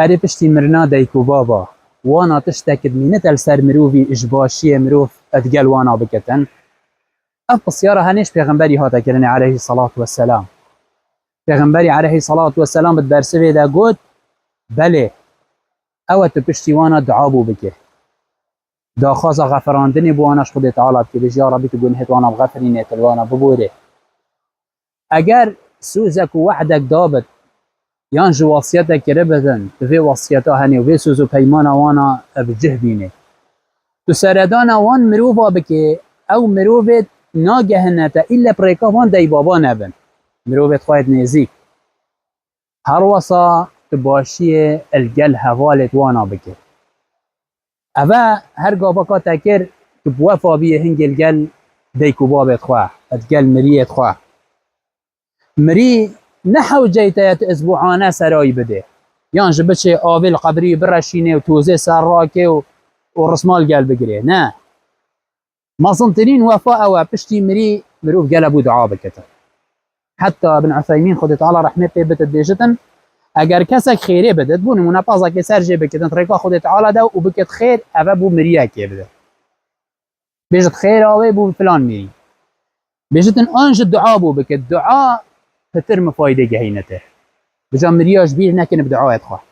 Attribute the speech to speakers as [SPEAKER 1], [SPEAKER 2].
[SPEAKER 1] اری پشتی مرنا دیکو بابا وانا تشتکد مینت السر مروفی اجباشی مروف ادگل وانا بکتن اف بسیاره هنیش پیغمبری هاتا کرنی علیه الصلاة والسلام. پیغمبری علیه الصلاة والسلام بدبرسوی دا گود بله او تو پشتی وانا دعا بو بکه دا خاصا غفراندنی بوانش خود تعالی بکه بجی یا ربی تو گنهت وانا بغفرینیت وانا ببوره. اگر سوزک و وحدک دابت یان جو وصیتک کرده بدن تو وی وصیتا هنی و وی سوز و پیمان وانا بجه بینه تو سردان وان مروفا بکه او مروفت ناگهنتا الا پریکا وان دی بابا نبن مروفت خواهد نزیک هر وصا تباشی الگل حوالت وانا بکه اوه هر گابا تکر تبوفا بیه هنگ الگل دیکو بابت خواه الگل مریت خواه مری نحو جیتایت اسبوعانه سرای بده یان جبچه آویل قبری برشینه و توزه سر راکه و رسمال گل بگیره نه مصنترین وفا او پشتی مری مروف گل ابو دعا بکتن حتی ابن عثیمین خود تعالی رحمه پی بتد بیجتن اگر کسک خیره بدد بو نمونه پازا که سر جه بکتن طریقا خود تعالی ده و بکت خیر او بو مریه که بده بیجت خیر آوه بو فلان مری بیجتن آنج دعا بو بکت دعا فتر مفایده گهینته بجا مریاش بیر نکنه بدعایت خواه